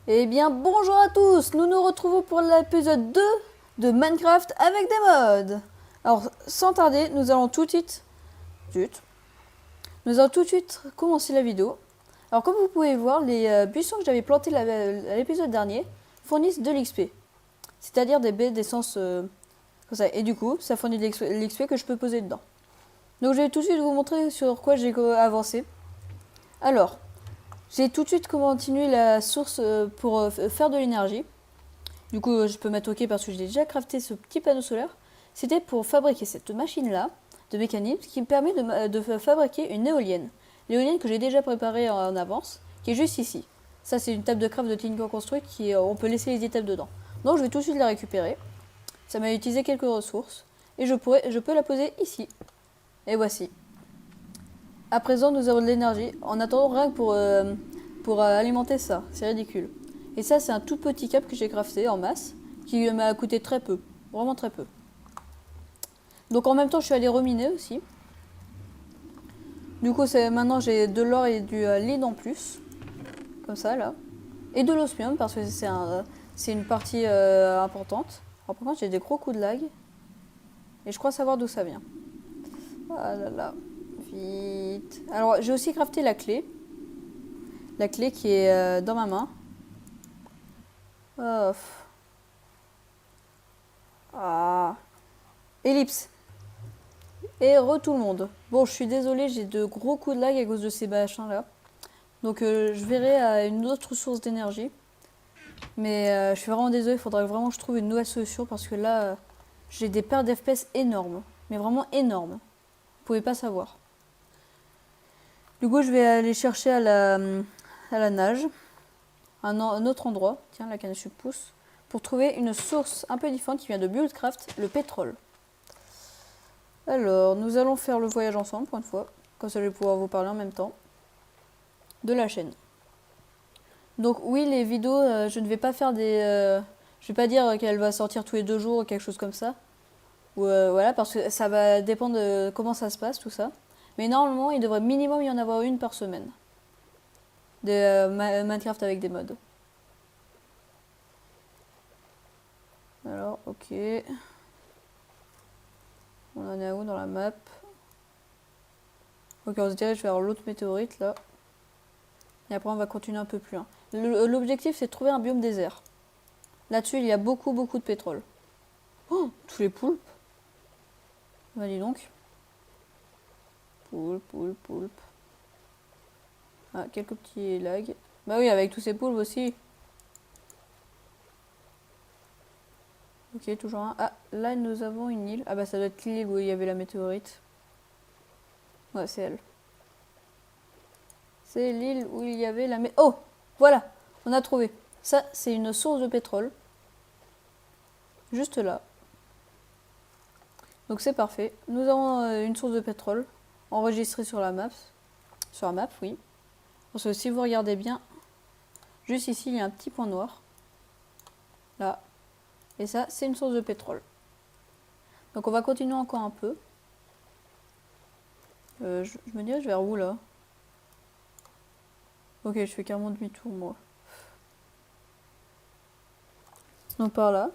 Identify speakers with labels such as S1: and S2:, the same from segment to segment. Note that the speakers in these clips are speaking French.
S1: Eh bien, bonjour à tous. Nous nous retrouvons pour l'épisode 2 de Minecraft avec des mods. Alors, sans tarder, nous allons tout de suite... Nous allons tout de suite commencer la vidéo. Alors, comme vous pouvez voir, les buissons que j'avais plantés à l'épisode dernier fournissent de l'XP. C'est-à-dire des baies d'essence comme ça. Et du coup, ça fournit de l'XP que je peux poser dedans. Donc, je vais tout de suite vous montrer sur quoi j'ai avancé. Alors, j'ai tout de suite continué la source pour faire de l'énergie. Du coup, je peux mettre OK parce que j'ai déjà crafté ce petit panneau solaire. C'était pour fabriquer cette machine-là de mécanisme qui me permet de fabriquer une éolienne. L'éolienne que j'ai déjà préparée en avance, qui est juste ici. Ça, c'est une table de craft de Tinker Construct qui on peut laisser les étapes dedans. Donc, je vais tout de suite la récupérer. Ça m'a utilisé quelques ressources. Et je peux la poser ici. Et voici. À présent, nous avons de l'énergie. En attendant, rien que pour alimenter ça. C'est ridicule. Et ça, c'est un tout petit câble que j'ai crafté en masse, qui m'a coûté très peu. Vraiment très peu. Donc en même temps, je suis allé reminer aussi. Du coup, maintenant, j'ai de l'or et du lead en plus. Comme ça, là. Et de l'osmium, parce que c'est une partie importante. Alors par contre, j'ai des gros coups de lag. Et je crois savoir d'où ça vient. Ah là là. Vite. Alors, j'ai aussi crafté la clé. La clé qui est dans ma main. Oh. Ah. Ellipse. Et tout le monde. Bon, je suis désolée, j'ai de gros coups de lag à cause de ces machins là. Donc je verrai à une autre source d'énergie. Mais je suis vraiment désolée, il faudra vraiment que je trouve une nouvelle solution parce que là, j'ai des pertes d'FPS énormes. Mais vraiment énormes. Vous pouvez pas savoir. Du coup, je vais aller chercher à la nage. Un autre endroit. Tiens, la canne à sucre pousse. Pour trouver une source un peu différente qui vient de Buildcraft, le pétrole. Alors, nous allons faire le voyage ensemble pour une fois. Comme ça, je vais pouvoir vous parler en même temps de la chaîne. Donc oui, les vidéos, je ne vais pas faire je vais pas dire qu'elle va sortir tous les 2 jours ou quelque chose comme ça. Ou voilà, parce que ça va dépendre de comment ça se passe, tout ça. Mais normalement, il devrait minimum y en avoir une par semaine. De Minecraft avec des mods. Alors, ok. On en est à où dans la map? Ok, on se dirige vers l'autre météorite là. Et après, on va continuer un peu plus loin. L'objectif, c'est de trouver un biome désert. Là-dessus, il y a beaucoup de pétrole. Oh, tous les poulpes. Bah, dis donc. Poulpe. Ah, quelques petits lags. Bah oui, avec tous ces poulpes aussi. Ok, toujours un. Ah, là, nous avons une île. Ah bah, ça doit être l'île où il y avait la météorite. Ouais, c'est elle. C'est l'île où il y avait la Oh, voilà, on a trouvé. Ça, c'est une source de pétrole. Juste là. Donc c'est parfait. Nous avons une source de pétrole enregistrée sur la map. Sur la map, oui. Parce que si vous regardez bien, juste ici, il y a un petit point noir. Là. Et ça, c'est une source de pétrole. Donc on va continuer encore un peu. Je me dirige vers où là? Ok, je fais carrément demi-tour moi. Donc par là.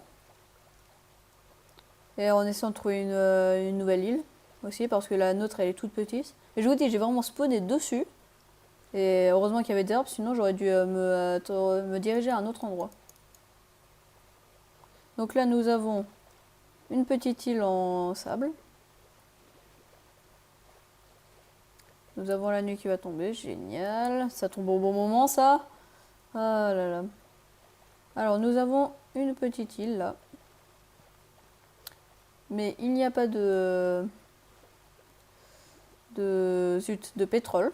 S1: Et en essayant de trouver une nouvelle île aussi, parce que la nôtre elle est toute petite. Et je vous dis, j'ai vraiment spawné dessus. Et heureusement qu'il y avait des arbres, sinon j'aurais dû me diriger à un autre endroit. Donc là nous avons une petite île en sable. Nous avons la nuit qui va tomber, génial. Ça tombe au bon moment ça. Ah là là. Alors nous avons une petite île là. Mais il n'y a pas de pétrole.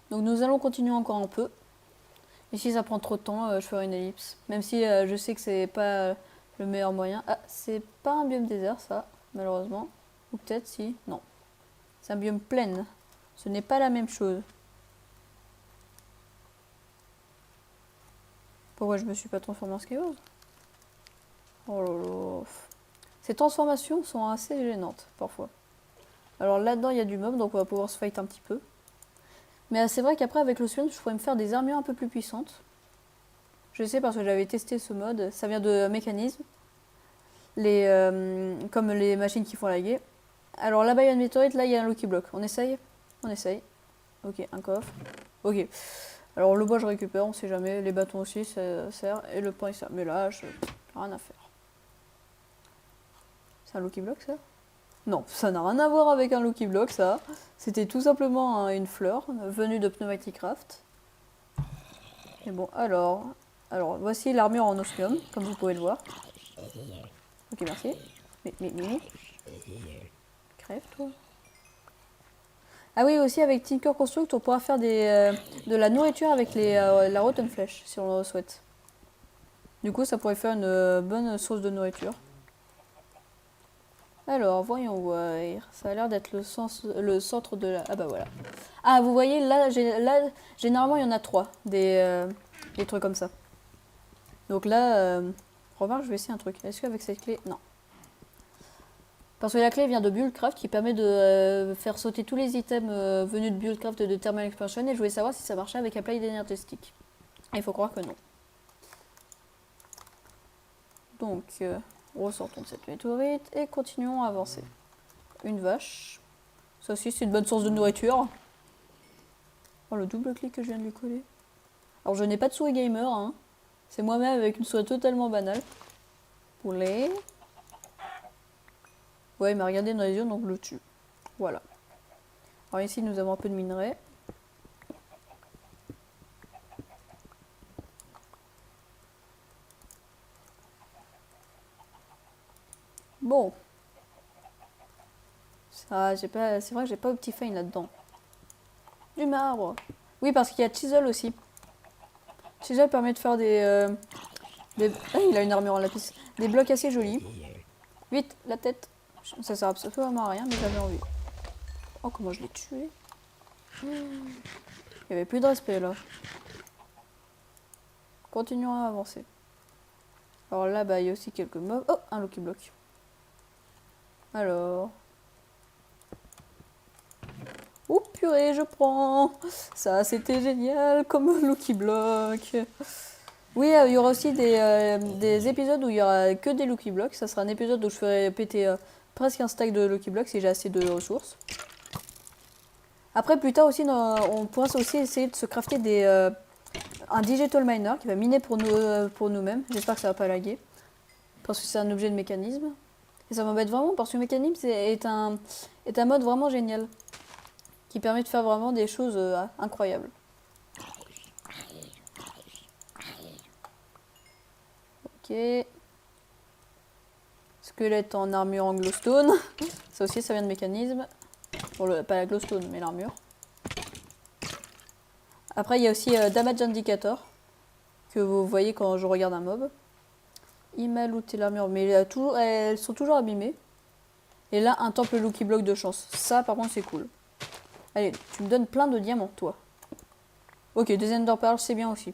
S1: Donc nous allons continuer encore un peu. Et si ça prend trop de temps, je ferai une ellipse. Même si je sais que c'est pas le meilleur moyen. Ah, c'est pas un biome désert ça, malheureusement. Ou peut-être si. Non. C'est un biome plein. Ce n'est pas la même chose. Pourquoi je me suis pas transformée en Skyward? Oh là là. Ces transformations sont assez gênantes, parfois. Alors là-dedans, il y a du mob, donc on va pouvoir se fight un petit peu. Mais c'est vrai qu'après, avec le Swift, je pourrais me faire des armures un peu plus puissantes. Je sais parce que j'avais testé ce mode. Ça vient de Mécanisme. Comme les machines qui font la guerre. Alors là-bas il y a une météorite, là il y a un Lucky Block. On essaye? On essaye. Ok, un coffre. Ok. Alors le bois je récupère, on sait jamais. Les bâtons aussi ça sert. Et le pain il sert. Mais là, rien à faire. C'est un Lucky Block ça? Non, ça n'a rien à voir avec un Lucky Block ça. C'était tout simplement une fleur venue de Pneumatic Craft. Et bon, alors voici l'armure en osmium, comme vous pouvez le voir. Ok, merci. Mais. Crève toi. Ah oui, aussi avec Tinker Construct, on pourra faire de la nourriture avec la Rotten Flèche, si on le souhaite. Du coup, ça pourrait faire une bonne source de nourriture. Alors, voyons voir. Ça a l'air d'être le centre de la... Ah bah voilà. Ah, vous voyez, là généralement, il y en a 3. Des trucs comme ça. Donc là, remarque, je vais essayer un truc. Est-ce qu'avec cette clé... Non. Parce que la clé vient de Buildcraft qui permet de faire sauter tous les items venus de Buildcraft de Thermal Expansion. Et je voulais savoir si ça marchait avec Applied Energy Stick. Il faut croire que non. Donc, ressortons de cette météorite et continuons à avancer. Une vache. Ça aussi, c'est une bonne source de nourriture. Oh, le double clic que je viens de lui coller. Alors, je n'ai pas de souris gamer, hein. C'est moi-même avec une souris totalement banale. Poulet. Ouais, il m'a regardé dans les yeux, donc je le tue. Voilà. Alors ici, nous avons un peu de minerai. Bon. Ça, c'est vrai que j'ai pas Optifine là-dedans. Du marbre. Oui, parce qu'il y a Chisel aussi. Chisel permet de faire Ah, il a une armure en lapis. Des blocs assez jolis. Vite, la tête. Ça sert absolument à rien, mais j'avais envie. Oh, comment je l'ai tué. Il y avait plus de respect là. Continuons à avancer. Alors là, bah, il y a aussi quelques mobs. Oh, un Lucky Block. Alors. Oh purée, je prends. Ça, c'était génial comme Lucky Block. Oui, il y aura aussi des épisodes où il y aura que des Lucky Blocks. Ça sera un épisode où je ferai péter presque un stack de Lucky Blocks si j'ai assez de ressources. Après, plus tard aussi, on pourra aussi essayer de se crafter un Digital Miner qui va miner pour nous-mêmes. J'espère que ça va pas laguer. Parce que c'est un objet de mécanisme. Et ça m'embête vraiment parce que le mécanisme est un mode vraiment génial. Qui permet de faire vraiment des choses incroyables. Ok. Squelette en armure en glowstone. Ça aussi, ça vient de mécanisme. Bon, pas la glowstone, mais l'armure. Après, il y a aussi Damage Indicator. Que vous voyez quand je regarde un mob. Il m'a looté l'armure, mais elles sont toujours abîmées. Et là, un temple Lucky Block de chance. Ça, par contre, c'est cool. Allez, tu me donnes plein de diamants, toi. Ok, des Ender Pearls, c'est bien aussi.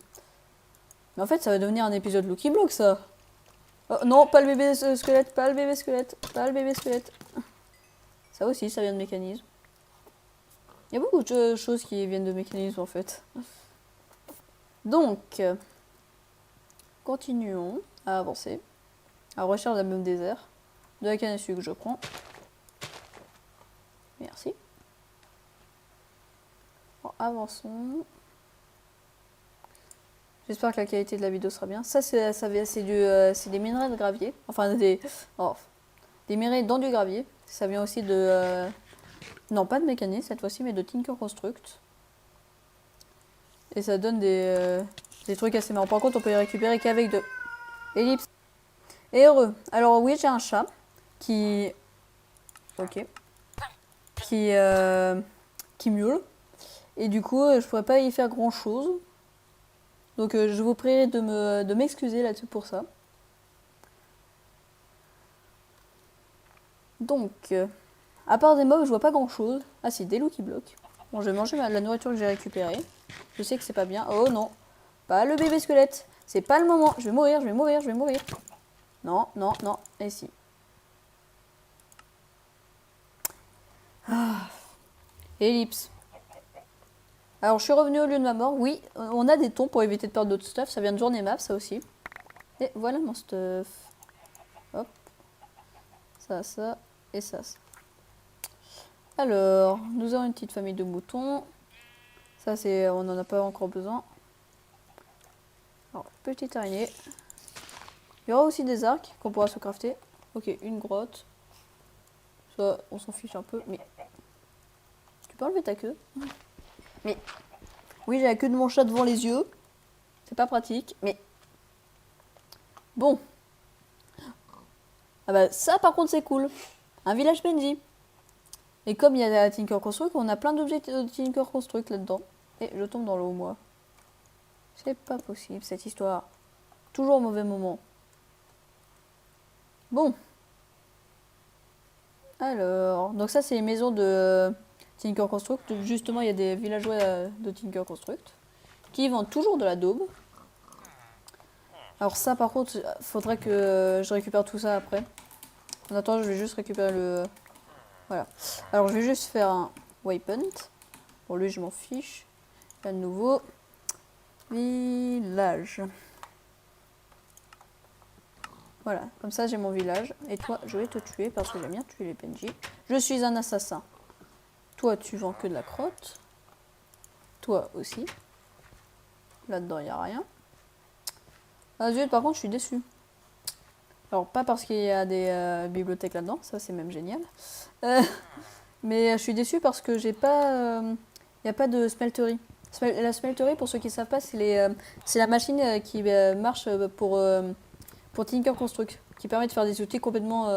S1: Mais en fait, ça va devenir un épisode Lucky Block, ça. Oh, non, pas le bébé squelette, pas le bébé squelette, pas le bébé squelette. Ça aussi, ça vient de mécanisme. Il y a beaucoup de choses qui viennent de mécanisme, en fait. Donc, continuons à avancer. À la recherche d'un même désert. De la canne à sucre, je prends. Merci. Bon, avançons. J'espère que la qualité de la vidéo sera bien. Ça c'est des minerais de gravier. Enfin, des minerais dans du gravier. Ça vient aussi de... non, pas de mécanisme cette fois-ci, mais de Tinker Construct. Et ça donne des trucs assez marrants. Par contre, on peut les récupérer qu'avec de ellipse. Et heureux. Alors oui, j'ai un chat qui... ok. Qui miaule. Et du coup, je pourrais pas y faire grand-chose. Donc je vous prierai de m'excuser là-dessus pour ça. Donc, à part des mobs, je vois pas grand-chose. Ah si, des Lucky Blocks. Bon, je vais manger la nourriture que j'ai récupérée. Je sais que c'est pas bien. Oh non, pas le bébé squelette. C'est pas le moment. Je vais mourir, je vais mourir, je vais mourir. Non, non, non. Et si. Ah. Ellipse. Alors, je suis revenu au lieu de ma mort. Oui, on a des tons pour éviter de perdre d'autres stuff. Ça vient de journée map, ça aussi. Et voilà mon stuff. Hop. Ça et ça. Alors, nous avons une petite famille de moutons. Ça, c'est, on n'en a pas encore besoin. Alors, petite araignée. Il y aura aussi des arcs qu'on pourra se crafter. Ok, une grotte. Ça, on s'en fiche un peu, mais... Tu peux enlever ta queue? Mais... Oui, j'ai la queue de mon chat devant les yeux. C'est pas pratique, mais... Bon. Ah bah, ça, par contre, c'est cool. Un village Benji. Et comme il y a la Tinker Construct, on a plein d'objets de Tinker Construct là-dedans. Et je tombe dans l'eau, moi. C'est pas possible, cette histoire. Toujours au mauvais moment. Bon. Alors, donc ça, c'est les maisons de Tinker Construct. Justement, il y a des villageois de Tinker Construct qui vendent toujours de la daube. Alors ça, par contre, faudrait que je récupère tout ça après. En attendant, je vais juste récupérer le... Voilà. Alors, je vais juste faire un waypoint. Pour lui, je m'en fiche. À nouveau, village. Voilà, comme ça, j'ai mon village. Et toi, je vais te tuer parce que j'aime bien tuer les PNJ. Je suis un assassin. Toi, tu vends que de la crotte. Toi aussi. Là-dedans, il n'y a rien. Ah zut, par contre, je suis déçue. Alors, pas parce qu'il y a des bibliothèques là-dedans, ça c'est même génial. Mais je suis déçue parce que j'ai pas... Il n'y a pas de smelterie. La smelterie, pour ceux qui ne savent pas, c'est la machine qui marche pour Tinker Construct, qui permet de faire des outils complètement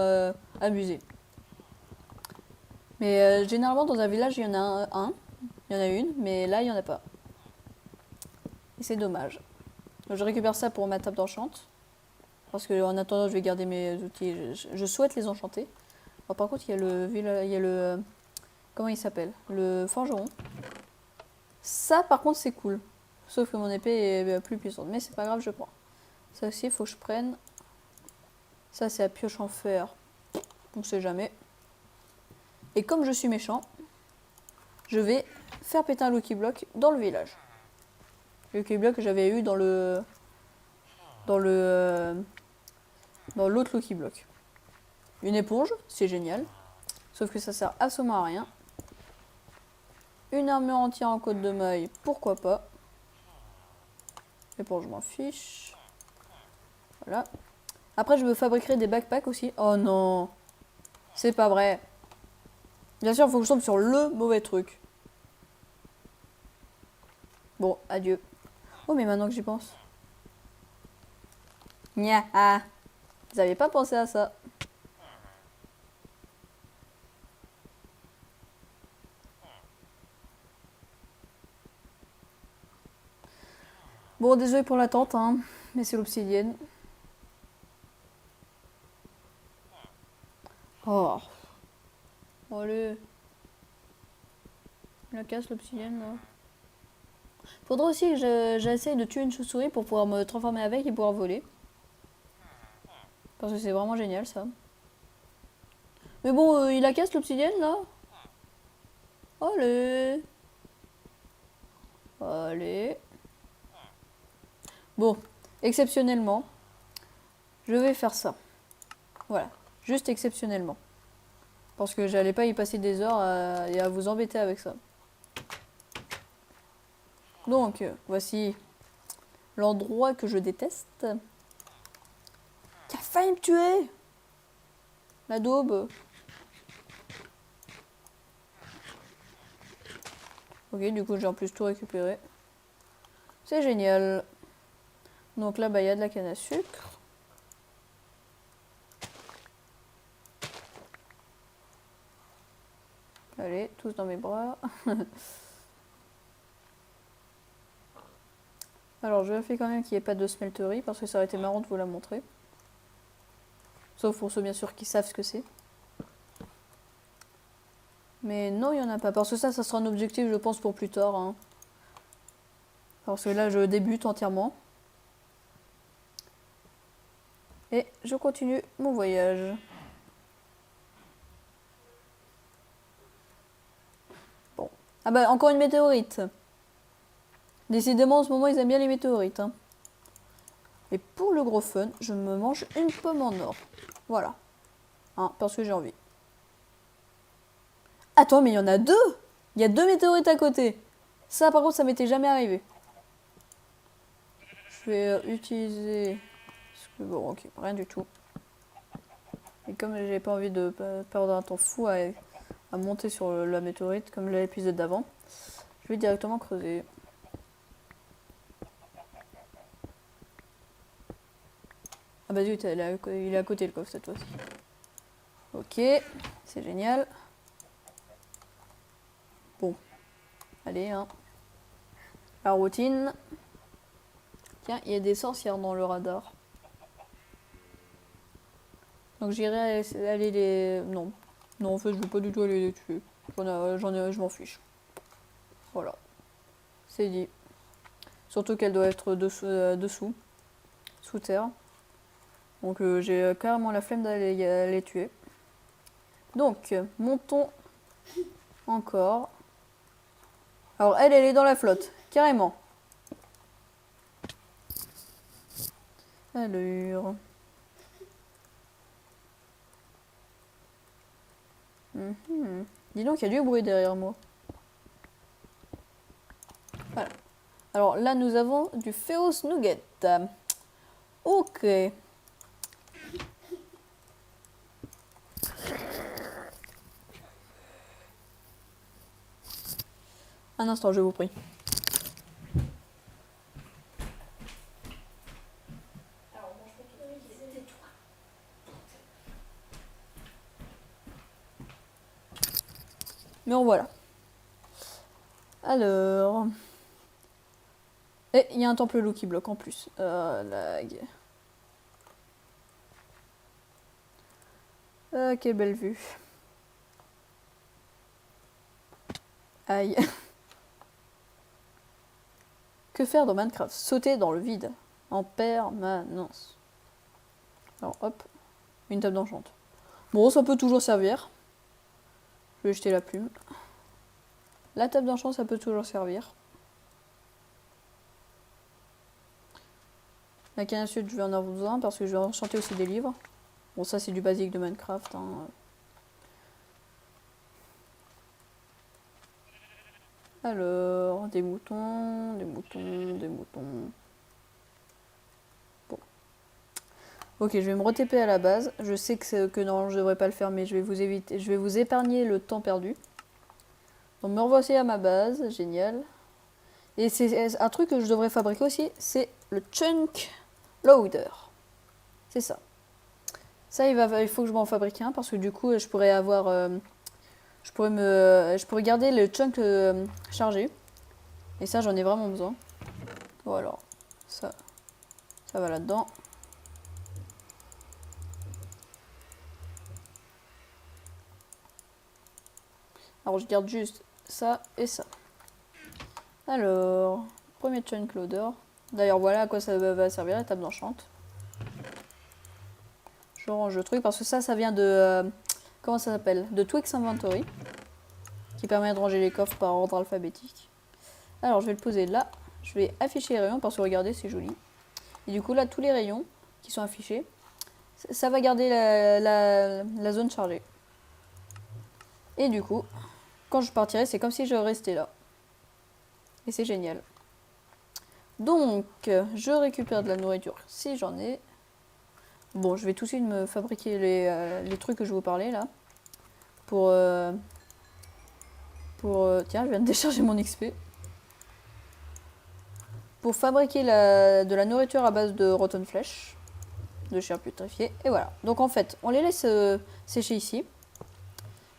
S1: amusés. Mais généralement, dans un village, il y en a il y en a une, mais là, il n'y en a pas. Et c'est dommage. Donc, je récupère ça pour ma table d'enchante. Parce que en attendant, je vais garder mes outils. Je souhaite les enchanter. Alors, par contre, il y a le comment il s'appelle? Le forgeron. Ça, par contre, c'est cool. Sauf que mon épée est plus puissante. Mais c'est pas grave, je prends. Ça aussi, il faut que je prenne. Ça, c'est la pioche en fer. On sait jamais. Et comme je suis méchant, je vais faire péter un Lucky Block dans le village. Le Lucky Block que j'avais eu dans l'autre Lucky Block. Une éponge, c'est génial. Sauf que ça sert absolument à rien. Une armure entière en côte de maille, pourquoi pas. Éponge, je m'en fiche. Voilà. Après, je me fabriquerai des backpacks aussi. Oh non, c'est pas vrai. Bien sûr, il faut que je tombe sur le mauvais truc. Bon, adieu. Oh, mais maintenant que j'y pense. Nya, ah. Vous avez pas pensé à ça. Bon, désolé pour l'attente, hein, mais c'est l'obsidienne. Oh. Allez. La casse l'obsidienne, là. Faudra aussi que j'essaye de tuer une chauve-souris pour pouvoir me transformer avec et pouvoir voler. Parce que c'est vraiment génial, ça. Mais bon, il la casse l'obsidienne, là. Allez. Allez. Bon, exceptionnellement, je vais faire ça. Voilà, juste exceptionnellement. Parce que j'allais pas y passer des heures et à vous embêter avec ça. Donc, voici l'endroit que je déteste. Qui a failli me tuer. La daube. Ok, du coup, j'ai en plus tout récupéré. C'est génial. Donc là, bah, y a de la canne à sucre. Allez, tous dans mes bras. Alors, je vérifie quand même qu'il n'y ait pas de smelterie, parce que ça aurait été marrant de vous la montrer. Sauf pour ceux, bien sûr, qui savent ce que c'est. Mais non, il n'y en a pas. Parce que ça sera un objectif, je pense, pour plus tard. Hein. Parce que là, je débute entièrement. Et je continue mon voyage. Bon. Ah bah, encore une météorite. Décidément, en ce moment, ils aiment bien les météorites. Hein. Et pour le gros fun, je me mange une pomme en or. Voilà. Hein, parce que j'ai envie. Attends, mais il y en a deux! Il y a 2 météorites à côté. Ça, par contre, ça m'était jamais arrivé. Je vais utiliser... Bon, ok, rien du tout. Et comme j'ai pas envie de perdre un temps fou à monter sur la météorite, comme l'épisode d'avant, je vais directement creuser. Ah bah zut, il est à côté le coffre cette fois-ci. Ok, c'est génial. Bon, allez, hein. La routine. Tiens, il y a des sorcières dans le radar. Donc j'irai aller les... Non. Non, en fait, je veux pas du tout aller les tuer. Je m'en fiche. Voilà. C'est dit. Surtout qu'elle doit être dessous. Sous terre. Donc j'ai carrément la flemme d'aller les tuer. Donc, montons encore. Alors elle est dans la flotte. Carrément. Allure. Dis donc, il y a du bruit derrière moi. Voilà. Alors là, nous avons du Féos Nugget. Ok. Un instant, je vous prie. Mais en voilà. Alors... Et il y a un temple loup qui bloque en plus. Lag. Ah, quelle belle vue. Aïe. Que faire dans Minecraft? Sauter dans le vide. En permanence. Alors hop. Une table d'enchante. Bon, ça peut toujours servir. Je vais jeter la plume. La table d'enchant, ça peut toujours servir. La canne à sucre, je vais en avoir besoin parce que je vais enchanter aussi des livres. Bon, ça, c'est du basique de Minecraft. Hein. Alors, des moutons, des moutons, des moutons. Bon. Ok, je vais me re-TP à la base. Je sais que non, je devrais pas le faire, mais je vais vous épargner le temps perdu. Donc me revoici à ma base, génial. Et c'est un truc que je devrais fabriquer aussi, c'est le chunk loader. C'est ça. Ça, il faut que je m'en fabrique un parce que du coup, je pourrais avoir, je pourrais garder le chunk chargé. Et ça, j'en ai vraiment besoin. Voilà, ça va là-dedans. Alors, je garde juste ça et ça. Alors, premier chunk loader. D'ailleurs, voilà à quoi ça va servir la table d'enchante. Je range le truc parce que ça vient de... comment ça s'appelle? De Twix Inventory. Qui permet de ranger les coffres par ordre alphabétique. Alors, je vais le poser là. Je vais afficher les rayons parce que regardez, c'est joli. Et du coup, là, tous les rayons qui sont affichés, ça va garder la zone chargée. Et du coup, quand je partirai, c'est comme si je restais là. Et c'est génial. Donc, je récupère de la nourriture si j'en ai. Bon, je vais tout de suite me fabriquer les trucs que je vous parlais là. Tiens, je viens de décharger mon XP. Pour fabriquer de la nourriture à base de rotten flesh, de chair putréfiée. Et voilà. Donc en fait, on les laisse sécher ici.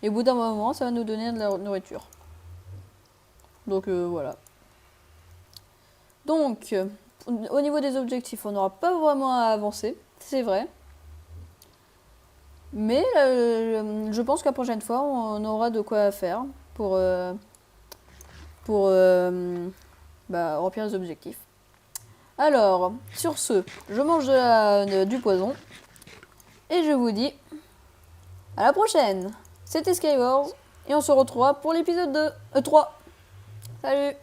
S1: Et au bout d'un moment, ça va nous donner de la nourriture. Donc voilà. Donc, au niveau des objectifs, on n'aura pas vraiment à avancer, c'est vrai. Mais je pense qu'à la prochaine fois, on aura de quoi faire pour remplir les objectifs. Alors, sur ce, je mange du poison. Et je vous dis à la prochaine. C'était Skywars. Et on se retrouvera pour l'épisode 3. Salut!